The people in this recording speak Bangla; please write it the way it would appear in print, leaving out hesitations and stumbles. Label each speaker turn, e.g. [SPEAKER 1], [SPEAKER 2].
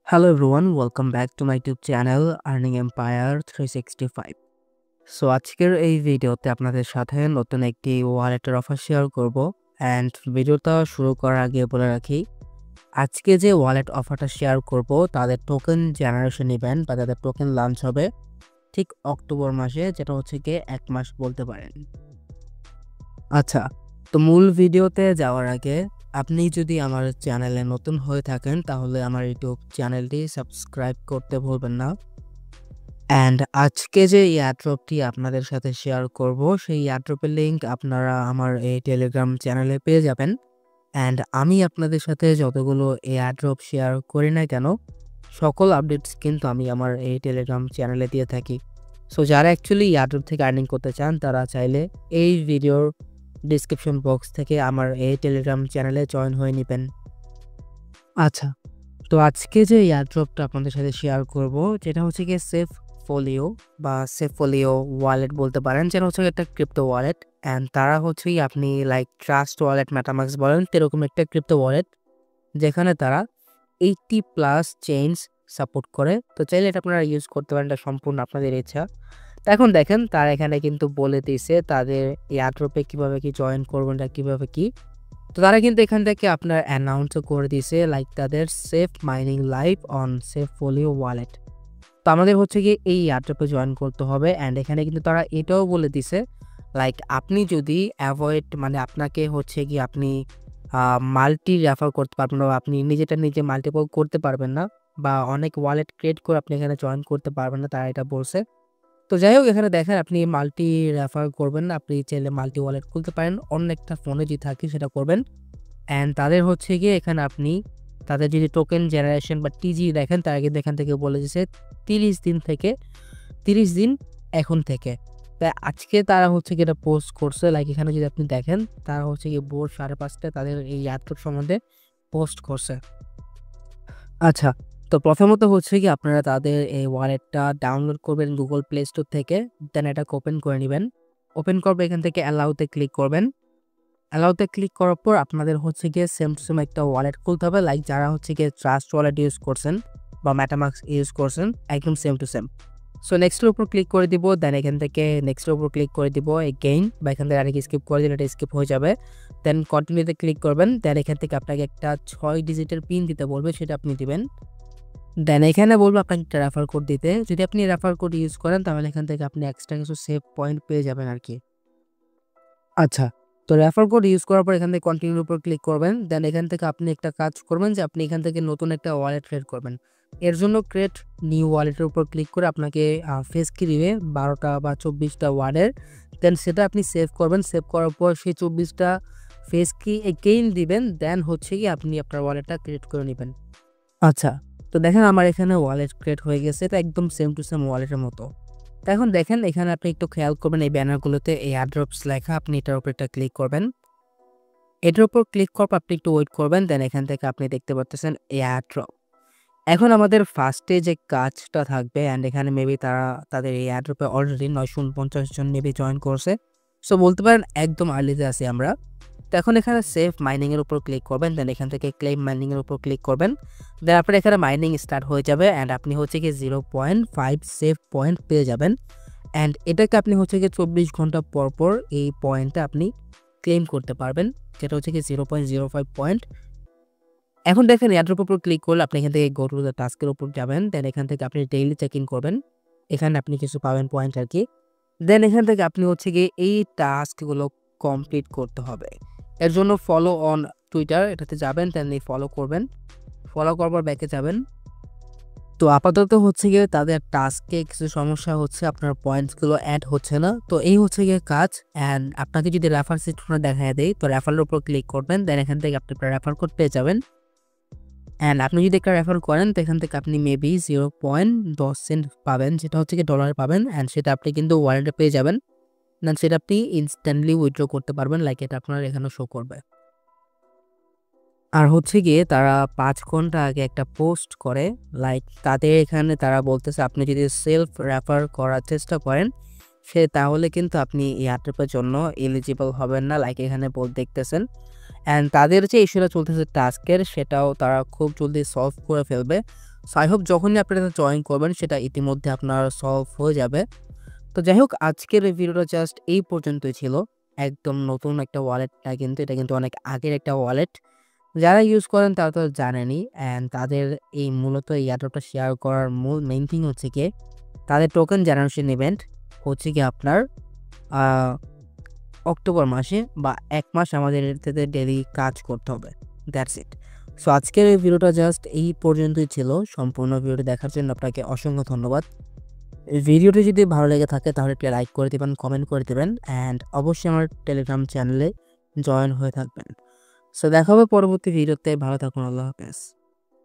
[SPEAKER 1] Hello everyone, welcome back to my YouTube channel Earning Empire 365. So আজকের এই ভিডিওতে আপনাদের সাথে নতুন একটি ওয়ালেটের অফার শেয়ার করব অ্যান্ড ভিডিওটা শুরু করার আগে বলে রাখি আজকে যে ওয়ালেট অফারটা শেয়ার করব তাদের টোকেন জেনারেশন ইভেন্ট বা তাদের টোকেন লঞ্চ হবে ঠিক অক্টোবর মাসে, যেটা হচ্ছে গিয়ে 1 মাস বলতে পারেন। আচ্ছা, তো মূল ভিডিওতে যাওয়ার আগে আপনি যদি আমার চ্যানেলে নতুন হয়ে থাকেন তাহলে আমার ইউটিউব চ্যানেলটি সাবস্ক্রাইব করতে ভুলবেন না। অ্যান্ড আজকে যে এয়ারড্রপটি আপনাদের সাথে শেয়ার করব সেই এয়ারড্রপের লিঙ্ক আপনারা আমার এই টেলিগ্রাম চ্যানেলে পেয়ে যাবেন। অ্যান্ড আমি আপনাদের সাথে যতগুলো এয়ারড্রপ শেয়ার করি না কেন সকল আপডেটস কিন্তু আমি আমার এই টেলিগ্রাম চ্যানেলে দিয়ে থাকি। সো যারা অ্যাকচুয়ালি এয়ারড্রপ থেকে আর্নিং করতে চান তারা চাইলে এই ভিডিওর ডিসক্রিপশন বক্স থেকে আমার এই টেলিগ্রাম চ্যানেলে জয়েন হয়ে নেবেন। আচ্ছা, তো আজকে যে এয়ারড্রপটা আপনাদের সাথে শেয়ার করব যেটা হচ্ছে গিয়ে সেফফোলিও বা সেফফোলিও ওয়ালেট বলতে পারেন, যেটা হচ্ছে একটা ক্রিপ্টো ওয়ালেট। অ্যান্ড তারা হচ্ছে আপনি লাইক ট্রাস্ট ওয়ালেট, মেটামাক্স বলেন, এরকম একটা ক্রিপ্টো ওয়ালেট যেখানে তারা 80+ চেইনস সাপোর্ট করে। তো চাইলে এটা আপনারা ইউজ করতে পারেন, এটা সম্পূর্ণ আপনাদের ইচ্ছা। তো এখন দেখেন তারা এখানে কিন্তু বলে দিয়েছে তাদের এয়ারড্রপে কীভাবে কি জয়েন করবেন, এটা কীভাবে কি। তো তারা কিন্তু এখান থেকে আপনার অ্যানাউন্সও করে দিয়েছে লাইক তাদের সেফ মাইনিং লাইভ অন সেফফোলিও ওয়ালেট। তো আমাদের হচ্ছে গিয়ে এই এয়ারড্রপে জয়েন করতে হবে। অ্যান্ড এখানে কিন্তু তারা এটাও বলে দিছে লাইক আপনি যদি অ্যাভয়েড মানে আপনাকে হচ্ছে কি আপনি মাল্টি রেফার করতে পারবেন না, আপনি নিজে মাল্টিপল করতে পারবেন না, বা অনেক ওয়ালেট ক্রিয়েট করে আপনি এখানে জয়েন করতে পারবেন না, তারা এটা বলছে। তো যাই হোক, এখানে দেখেন আপনি মাল্টি রেফার করবেন না, আপনি চাইলে মাল্টি ওয়ালেট খুলতে পারেন, অন্য একটা ফোনে যদি থাকে সেটা করবেন। অ্যান্ড তাদের হচ্ছে গিয়ে এখানে আপনি তাদের যদি টোকেন জেনারেশন বা টিজি দেখেন, তারা কিন্তু এখান থেকে বলে দিয়েছে 30 দিন থেকে 30 দিন এখন থেকে। তাই আজকে তারা হচ্ছে গিয়ে এটা পোস্ট করছে, লাইক এখানে যদি আপনি দেখেন তারা হচ্ছে গিয়ে ভোর 5:30টায় তাদের এই এয়ারড্রপ সম্বন্ধে পোস্ট করছে। আচ্ছা, তো প্রথমত হচ্ছে কি আপনারা তাদের এই ওয়ালেটটা ডাউনলোড করবেন গুগল প্লে স্টোর থেকে, দেন এটাকে ওপেন করে নেবেন। ওপেন করবে এখান থেকে অ্যালাউতে ক্লিক করবেন। অ্যালাউতে ক্লিক করার পর আপনাদের হচ্ছে গিয়ে সেম টু সেম একটা ওয়ালেট খুলতে হবে, লাইক যারা হচ্ছে গিয়ে ট্রাস্ট ওয়ালেট ইউজ করছেন বা মেটামাক্স ইউজ করছেন, একদম সেম টু সেম। সো নেক্সটের উপর ক্লিক করে দিব, দেন এখান থেকে নেক্সটের উপর ক্লিক করে দিব এগেইন, বা এখান থেকে আরেক স্কিপ করে দিলে এটা স্কিপ হয়ে যাবে। দেন কন্টিনিউতে ক্লিক করবেন, দেন এখান থেকে আপনাকে একটা 6 ডিজিটের পিন দিতে বলবে, সেটা আপনি দিবেন। দেন এখানে বলবো আপনাকে একটা রেফার কোড দিতে, যদি আপনি রেফার কোড ইউজ করেন তাহলে এখান থেকে আপনি এক্সট্রা কিছু সেভ পয়েন্ট পেয়ে যাবেন আর কি। আচ্ছা, তো রেফার কোড ইউজ করার পর এখান থেকে কন্টিনিউর উপর ক্লিক করবেন। দেন এখান থেকে আপনি একটা কাজ করবেন যে আপনি এখান থেকে নতুন একটা ওয়ালেট ক্রিয়েট করবেন। এর জন্য ক্রিয়েট নিউ ওয়ালেটের উপর ক্লিক করে আপনাকে ফেস কি দিবে 12টা বা 24টা ওয়ার্ডের। দেন সেটা আপনি সেভ করবেন, সেভ করার পর সেই 24টা ফেস কি এগেইন দিবেন, দেন হচ্ছে কি আপনি আপনার ওয়ালেটটা ক্রিয়েট করে নেবেন। আচ্ছা, তো দেখেন আমার এখানে ওয়ালেট ক্রিয়েট হয়ে গেছে, এটা একদম সেম টু সেম ওয়ালেটের মতো। তো এখন দেখেন এখানে আপনি একটু খেয়াল করবেন এই ব্যানারগুলোতে এয়ারড্রপস লেখা, আপনি এটার উপর একটা ক্লিক করবেন। এটার উপর ক্লিক করার পর আপনি একটু ওয়েট করবেন, দেন এখান থেকে আপনি দেখতে পাচ্ছেন এয়ারড্রপ। এখন আমাদের ফার্স্টে যে কাজটা থাকবে, অ্যান্ড এখানে মেবি তারা তাদের এই এয়ারড্রপে অলরেডি 949 জন মেবি জয়েন করছে। সো বলতে পারেন একদম আর্লিতে আছি আমরা। তো এখন এখানে সেফ মাইনিংয়ের উপর ক্লিক করবেন, দেন এখান থেকে ক্লেম মাইনিংয়ের উপর ক্লিক করবেন। দেন আপনার এখানে মাইনিং স্টার্ট হয়ে যাবে, অ্যান্ড আপনি হচ্ছে কি 0.5 সেফ পয়েন্ট পেয়ে যাবেন। অ্যান্ড এটাকে আপনি হচ্ছে কি 24 ঘন্টা পর পর এই পয়েন্টটা আপনি ক্লেম করতে পারবেন, যেটা হচ্ছে কি 0.05 পয়েন্ট। এখন দেখেন এয়ারড্রপের উপর ক্লিক করলে আপনি এখান থেকে গো টু দ্য টাস্কের উপর যাবেন, দেন এখান থেকে আপনি ডেইলি চেক ইন করবেন, এখানে আপনি কিছু পাবেন পয়েন্ট আর কি। দেন এখান থেকে আপনি হচ্ছে গিয়ে এই টাস্কগুলো কমপ্লিট করতে হবে। এর জন্য ফলো অন টুইটার এটাতে যাবেন, দেন এই ফলো করবেন, ফলো করবার ব্যাকে যাবেন। তো আপাতত হচ্ছে গিয়ে তাদের টাস্কে কিছু সমস্যা হচ্ছে, আপনার পয়েন্টসগুলো অ্যাড হচ্ছে না। তো এই হচ্ছে গিয়ে কাজ। অ্যান্ড আপনাকে যদি রেফার সিস্টেমটা দেখা দেয় তো রেফারের উপর ক্লিক করবেন, দেন এখান থেকে আপনি রেফার কোড পেয়ে যাবেন। অ্যান্ড আপনি যদি একটা রেফার করেন তো এখান থেকে আপনি মেবি 0.10 সেন্ট পাবেন, যেটা হচ্ছে কি ডলার পাবেন। অ্যান্ড সেটা আপনি কিন্তু ওয়ালেটে পেয়ে যাবেন, দেন সেটা আপনি ইনস্ট্যান্টলি উইথড্র করতে পারবেন, লাইক এটা আপনার এখানে শো করবে। আর হচ্ছে গিয়ে তারা 5 ঘন্টা আগে একটা পোস্ট করে, লাইক তাদের এখানে তারা বলতেছে আপনি যদি সেলফ রেফার করার চেষ্টা করেন তাহলে কিন্তু আপনি এয়ারড্রপের জন্য এলিজিবল হবেন না, লাইক এখানে দেখতেছেন। অ্যান্ড তাদের যে ইস্যুটা চলতেছে টাস্কের, সেটাও তারা খুব জলদি সলভ করে ফেলবে। সো আই হোপ যখনই আপনি এটা জয়েন করবেন সেটা ইতিমধ্যে আপনার সলভ হয়ে যাবে। তো যাই হোক আজকের এই ভিডিওটা জাস্ট এই পর্যন্তই ছিল। একদম নতুন একটা ওয়ালেট না কিন্তু এটা কিন্তু অনেক আগের একটা ওয়ালেট। যারা ইউজ করেন তারা তো জানেনই অ্যান্ড তাদের এই মূলত এই এয়ারড্রপটা শেয়ার করার মূল মেইন থিং হচ্ছে গিয়ে তাদের টোকেন জেনারেশন ইভেন্ট হচ্ছে গিয়ে আপনার অক্টোবর মাসে বা ১ মাস আমাদের এটাতে ডেইলি কাজ করতে হবে। That's it. সো আজকের এই ভিডিওটা জাস্ট এই পর্যন্তই ছিল। সম্পূর্ণ ভিডিওটি দেখার জন্য আপনাকে অসংখ্য ধন্যবাদ। এই ভিডিওটি যদি ভালো লেগে থাকে তাহলে একটা লাইক করে দিবেন, কমেন্ট করে দিবেন অ্যান্ড অবশ্যই আমার টেলিগ্রাম চ্যানেলে জয়েন হয়ে থাকবেন। সো দেখা হবে পরবর্তী ভিডিওতে। ভালো থাকুন। আল্লাহ হাফেজ।